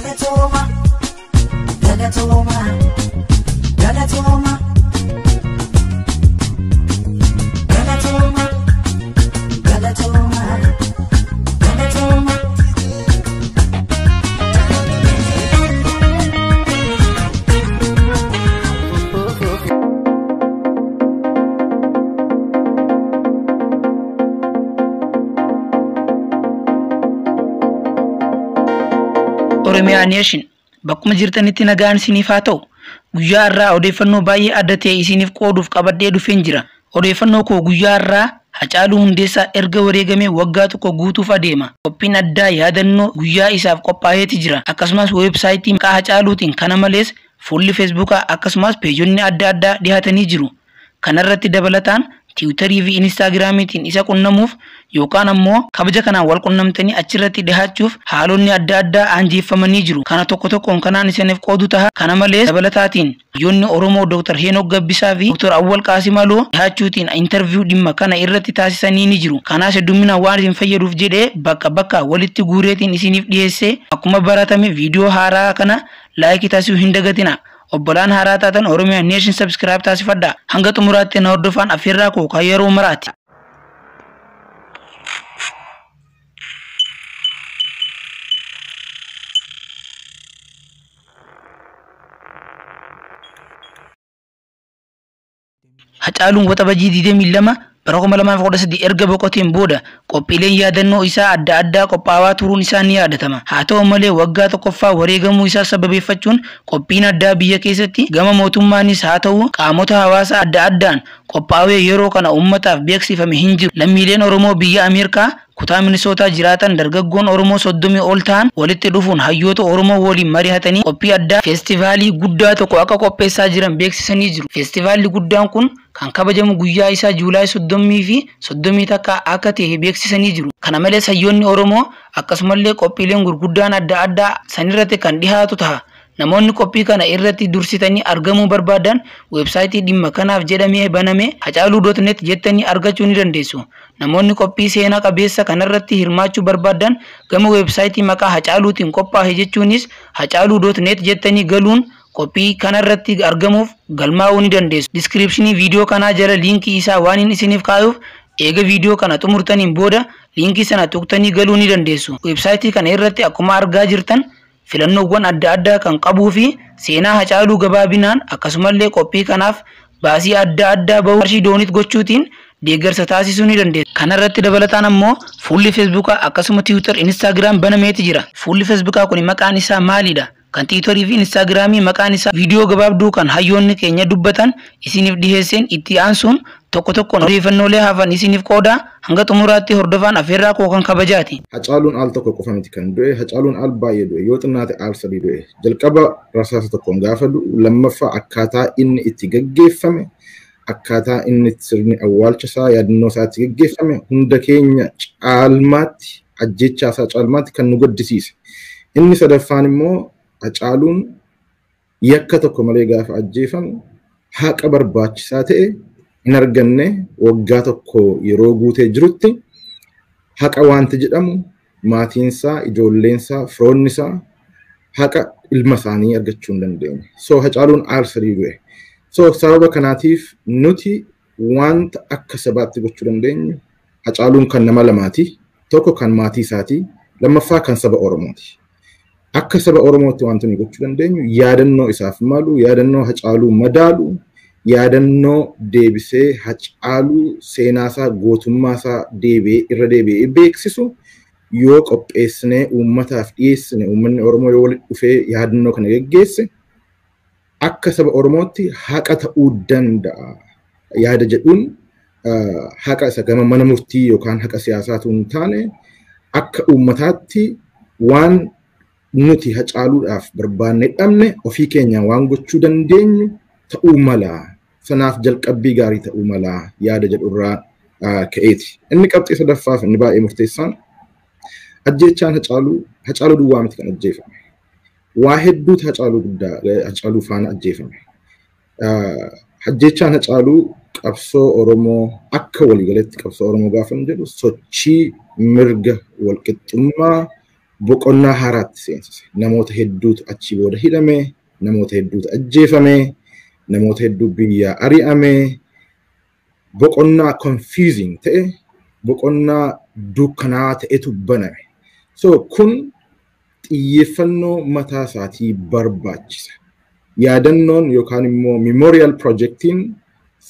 Galatoma, Galatoma, Galatoma, Galatoma, Galatoma, Galatoma. Oromiyaa Nation bakkuma jirtanitti nagaan isiniif haa ta'u. Guyyaa irraa odeeffannoo baay'ee adda ta'e isiniif qooduuf qabadhee dhufeen jira. Odeeffannoo koo guyyaa irraa Hacaaluu Hundeessaa erga wareegamee waggaa tokko guutuuf adeema. Qophiin addaa yaadannoo guyyaa isaaf qophaa'eeti jira. Akkasumas weebsaayitii maqaa Hacaaluutiin kana malees fuulli Feesbuukaa akkasumas peejonni adda addaa dhiyaatanii jiru. Kanarratti dabalataan Tiwiitarii fi Inistaagiraamiitiin isa qunnamuuf yookaan ammoo kabaja kanaan wal qunnamtanii achirratti dhihaachuuf haalonni adda addaa aanjeeffamanii jiru. Kana tokko tokkoon kanaan isiniif qoodu taha. Kana malees dabalataatiin hayyoonni Oromoo Dr. Heenok Gabbisaa fi Dr. Awwal Qaasimaloo dhihaachuutiin interview dhimma kana irratti taasisanii ni jiru. Kanaas hedduminaan waan isin fayyaduuf jedhee bakka walitti guureetiin isiniif dhiyeessee akkuma baratame viidiyoo haaraa kana laayikii taasisuu hin dagatina. Obbolaan haaraa taatan Oromiyaa Nation subscribe taasifadha. Hanga xumuraatti na hordofaan affeerraa koo kan yeroo maraati. Hacaaluun waxabajii 22 bara 2013 erga boqoteen booda qophiileen yaadannoo isaa adda addaa qophaawaa turuun isaa ni yaadatama. Haa ta'u malee waggaa tokkoffaa wareegamuu isaa sababeeffachuun qophiin addaa biyya keessatti gama mootummaanis haa ta'u qaamota hawaasaa adda addaan qophaawee yeroo kana uummataaf beeksifame hin jiru. Lammiileen Oromoo biyya Ameerikaa kutaa Minisootaa jiraatan dargaggoon Oromoo 30 ol ta'an walitti dhufuun hayyoota Oromoo waliin mari'atanii qophii addaa feestivaalii guddaa tokko akka qopheessaa jiran beeksisanii jiru. Feestivaalli guddaan kun kan kabajamu guyyaa isaa Juulaay 30 fi 30 takka akka ta'e beeksisanii jiru. Kana malees hayyoonni Oromoo akkasumallee qophiileen gurguddaan adda addaa sanirratti kan dhihaatu taha. Namoonni qophii kana irratti dursitanii argamuu barbaadan weebsaayitii dhimma kanaaf jedhamee baname hacaaluu.net jettanii argachuu ni dandeessu. Namoonni qophii seenaa qabeessa kanarratti hirmaachuu barbaadan gama weebsaayitii maqaa Hacaaluutiin qophaa'e jechuunis hacaaluu.net jettanii galuun qophii kanarratti argamuuf galmaa'uu ni dandeessu. Descriptionii viidiyoo kanaa jala liinkii isaa waan isiniif kaa'uuf eega viidiyoo kana xumurtaniin booda liinkii sana tuqtanii galuu ni dandeessu. Weebsaayitii kana irratti akkuma argaa jirtan filannoowwan adda addaa kan qabuu fi seenaa Hacaaluu gabaabinaan akkasumallee qophii kanaaf baasii adda addaa bahuu qarshii doonit gochuutiin deeggarsa taasisuu ni dandeessu. Kanarratti dabalataan ammoo fuulli Feesbuukaa akkasuma Tiwiitar, Inistaagiraam banameeti jira. Fuulli Feesbuukaa kun maqaan isaa maalidha? Kan Tiwiitarii fi Inistaagiraamii maqaan isaa viidiyoo gabaabduu kan hayyoonni keenya dubbatan isiniif dhiheesseen itti aansuun tokko tokkoon odeeffannoolee hafan isiniif qooda. Hanga xumuraatti hordofaan affeerraa koo kan kabajaati. Hacaaluun al tokko qofa miti kan du'e. Hacaaluun al baay'ee du'e. Yoo xinnaate al sadii du'e. Jalqaba rasaasa tokkoon gaafa du'u, lammaffaa akkaataa inni itti gaggeeffame, akkaataa inni sirni awwaalcha isaa yaadannoo isaa itti gaggeeffame hunda keenya caalmaatti ajjechaa isaa caalmaatti kan nu gaddisiise. Inni sadaffaan immoo Hacaaluun yakka tokko malee gaafa ajjeefamu haqa barbaachisaa ta'e hin arganne. Waggaa tokko yeroo guutee jirutti haqa wanti jedhamu maatiinsaa, ijoolleensaa, firoonnisaa haqa ilma isaanii argachuu hin dandeenye. So Hacaaluun al sadii du'e. So sababa kanaatiif nuti wanta akka sabaatti gochuu dandeenyu Hacaaluun kan nama lamaati. Tokko kan maatii isaati, lammaffaa kan saba Oromooti. Akka saba Oromootti wanti nuti gochuu dandeenyu yaadannoo isaaf malu, yaadannoo Hacaaluu madaalu, yaadannoo deebisee Hacaaluu seenaasaa gootummaasaa irra deebi'ee beeksisu yoo qopheessinee uummataaf dhiyeessine, uummanni Oromoo yoo walitti dhufee yaadannoo kana geggeesse akka saba Oromootti haqa ta'uu danda'a. Yaada jedhuun haqa isa gama mana murtii yookaan haqa siyaasaatu hin taane akka uummataatti waan nuti Hacaaluudhaaf barbaanne dhabne ofii keenya waan gochuu dandeenyu ta'uu mala. Sanaaf jalqabbii gaarii ta'uu mala yaada jedhurraa ka'eeti. Inni qabxii sadaffaaf inni baay'ee murteessaan ajjechaan Hacaaluu duwwaa miti kan ajjeefame. Waa hedduutu Hacaaluu faana ajjeefame. Ajjechaan Hacaaluu qabsoo Oromoo akka waliigaletti qabsoo Oromoo gaafa jedhu sochii mirga walqixxummaa boqonnaa haaraatti seensise. Namoota hedduutu achi booda hidhame, namoota hedduutu ajjeefame, namoota hedduu biyyaa ari'ame. Boqonnaa confusing ta'e, boqonnaa dukkanaa ta'etu baname. So kun xiyyeeffannoo mataa isaatii barbaachisa. Yaadannoon yookaan immoo memorial projectiin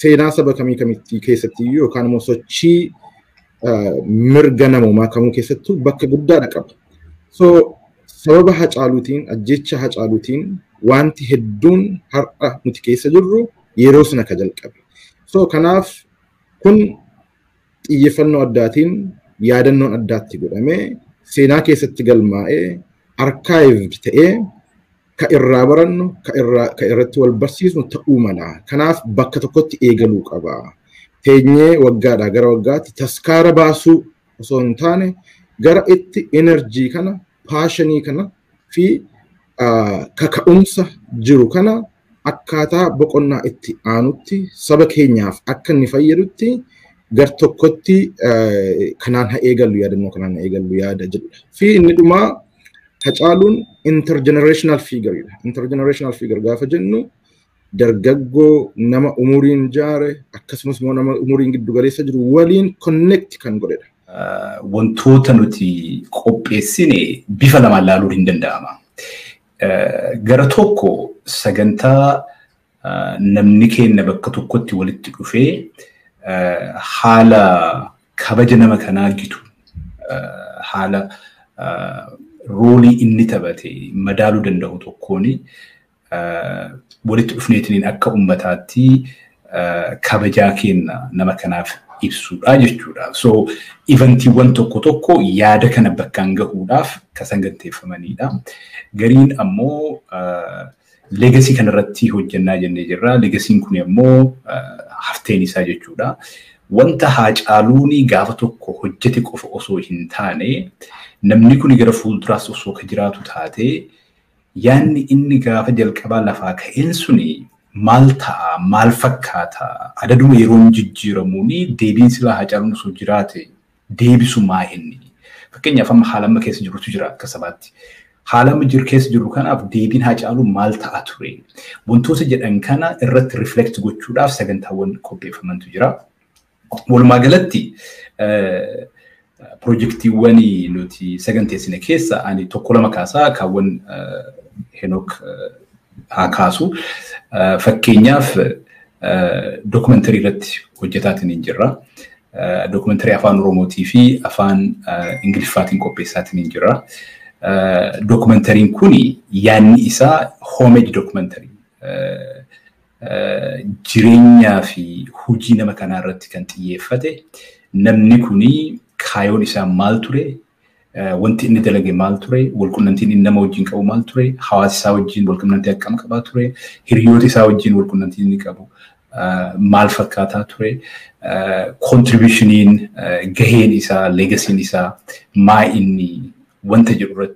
seenaa saba kamii kamitti keessatti yookaan immoo sochii mirga namoomaa kamuu keessattuu bakka guddaadha qaba. So sababa Hacaaluutiin, ajjecha Hacaaluutiin wanti hedduun har'a nuti keessa jirru yeroo sana ka jalqabe. So kanaaf kun xiyyeeffannoo addaatiin yaadannoon addaatti godhamee seenaa keessatti galmaa'ee arkaayivd ta'ee ka irraa barannu ka irratti wal barsiisnu ta'uu mala. Kanaaf bakka tokkotti eegaluu qaba. Teenyee waggaadhaa gara waggaatti taskaara baasuu osoo hin taane gara itti enerjii kana, paashanii kana fi kaka'umsa jiru kana akkaataa boqonnaa itti aanutti saba keenyaaf akka inni fayyadutti gar tokkotti kanaan haa eegallu yaadannoo kanaan haa eegallu yaada jedhudha. Fi inni dhumaa Hacaaluun intergenerational figure. Intergenerational figure gaafa jennu dargaggoo nama umuriin jaare akkasumas immoo nama umuriin giddu galeessa jiru waliin connect kan godhedha. Wantoota nuti qopheessine bifa lamaan ilaaluun hin danda'ama. Gara tokko sagantaa namni keenya bakka tokkotti walitti dhufee haala kabaja nama kanaa gitu haala roolii inni taphate madaaluu danda'u tokkooni walitti dhufneetiin akka ummataatti kabajaa keenya nama kanaaf ibsuudha jechuudha. So eventiiwwan tokko yaada kana bakkaan gahuudhaaf kan saganteeffamanidha. Gariin ammoo legacy kanarratti hojjannaa jennee jirra. Legasiin kun ammoo hafteen isaa jechuudha. Wanta Hacaaluun gaafa tokko hojjete qofa osoo hin taane namni kun gara fuulduraas osoo ka jiraatu taate yaanni inni gaafa jalqabaa lafaa ka'een suni maal ta'a, maal fakkaata, adaduma yeroon jijjiiramuuni deebiin silaa Hacaaluun osoo jiraate deebisu maa inni. Fakkeenyaaf amma haala amma keessa jirutu jira akka sabaatti. Haala amma jiru keessa jiru kanaaf deebiin Hacaaluu maal ta'a ture. Wantoota jedhan kana irratti reflect gochuudhaaf sagantaawwan qopheeffamantu jira. Walumaa galatti projektiiwwan nuti saganteessine keessa ani tokko lama kaasaa kaawwan Henok haa kaasu. Fakkeenyaaf dokumentari irratti hojjetaatiin hin jirra. Dokumentari afaan Oromootii fi afaan Ingiliffaatiin qopheessaatiin hin jirra. Dokumentariin kuni yaanni isaa homage dokumentari. Jireenyaa fi hojii nama kanaa irratti kan xiyyeeffate namni kuni kaayoon isaa maal ture, wanti inni dalage maal ture, walqunnamtiin inni nama wajjin qabu maal ture, hawaasa isaa wajjin walqunnamtii akkam qabaa ture, hiriyoota isaa wajjin walqunnamtii inni qabu maal fakkaataa ture, contributioniin gaheen isaa, legasiin isaa maa inni wanta jedhu irratti.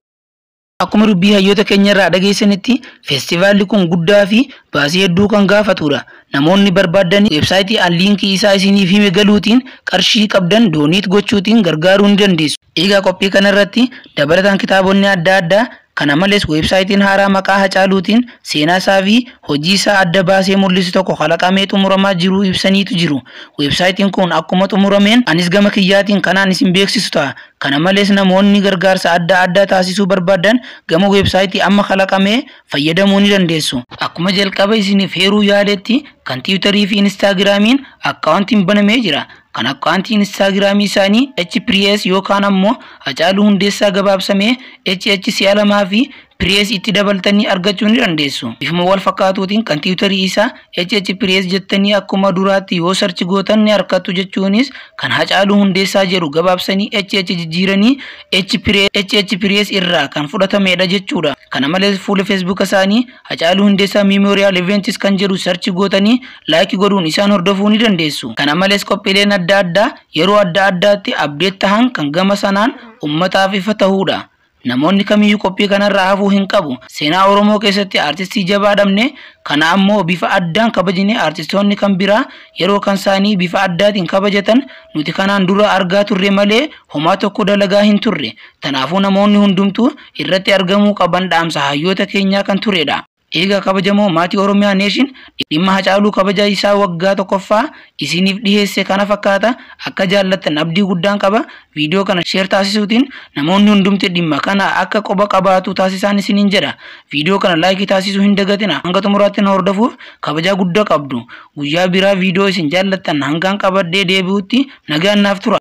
Akkuma dubbii hayyoota keenya irraa dhageessanitti feestivaalli kun guddaa fi baasii hedduu kan gaafatudha. Namoonni barbaadan websaayitii liinkii isaa isiniif hime galuutiin qarshii qabdan dooniit gochuutiin gargaaruu ni dandeessu. Egaa qophii kanarratti dabalataan kitaabonni adda addaa kana malees websaayitiin haaraa maqaa Hacaaluutiin seenaa isaa fi hojii isaa adda baasee mul'isu tokko kalaqamee xumuramaa jiru ibsaniitu jiru. Websaayitiin kun akkuma xumurameen anis gama kiyyaatiin kanaan isin beeksisu ta'a. Kana malees namoonni gargaarsa adda addaa taasisuu barbaadan gama websaayitii amma kalaqamee fayyadamuu ni dandeessu. Akkuma jalqaba isiniif heeruu yaadetti kan Tiwiitarii fi Instaagiraamiin akkaawuntiin banamee jira. Kan akkaawuntiin Instaagiraamii isaanii HPRS yookaan ammoo Hacaaluu Hundeessaa gabaabsamee HH2 fi Press itti dabaltanii argachuu ni dandeessu. Bifuma wal fakkaatuutiin kan Tiwiitarii isaa HH jettanii akkuma duraatti yoo sarchi gootan ni argattu jechuunis kan Hacaaluu Hundeessaa jedhu gabaabsanii HH jijjiiranii HH irraa kan fudhatamedha jechuudha. Kana malees fuula Facebook isaanii Hacaaluu Hundeessaa Memorial Events kan jedhu sarchi gootanii laayikii godhuun isaan hordofuu ni dandeessu. Kana malees qophiileen adda addaa yeroo adda addaatti update tahan kan gama sanaan ummataaf ifa ta'uudha. namoonni kamiyyuu qophii kanarraa hafuu hin qabu. Seenaa Oromoo keessatti artistii jabaa dhabne kana ammoo bifa addaan kabajine artistoonni kan biraa yeroo kan isaanii bifa addaatiin kabajatan nuti kanaan dura argaa turre malee homaa tokko dalagaa hin turre. Kanaafuu namoonni hundumtuu irratti argamuu qaban dhaamsa hayyoota keenyaa kan turedha. Eega kabajamoo maatii Oromiyaa Nation dhimma Hacaaluu kabaja isaa waggaa tokkoffaa isiniif dhiheesse kana fakkaata. Akka jaallattan abdii guddaan qaba. Viidiyoo kana share taasisuutiin namoonni hundumti dhimma kana akka qoba qabaatu taasisan isiniin jedha. Viidiyoo kana like taasisuu hin dagatina. Hanga xumuraatti na hordofuuf kabajaa guddaa qabdu. Guyyaa biraa viidiyoo isin jaallattan hangaan qabadhee deebi'utti nagaan naaf tura.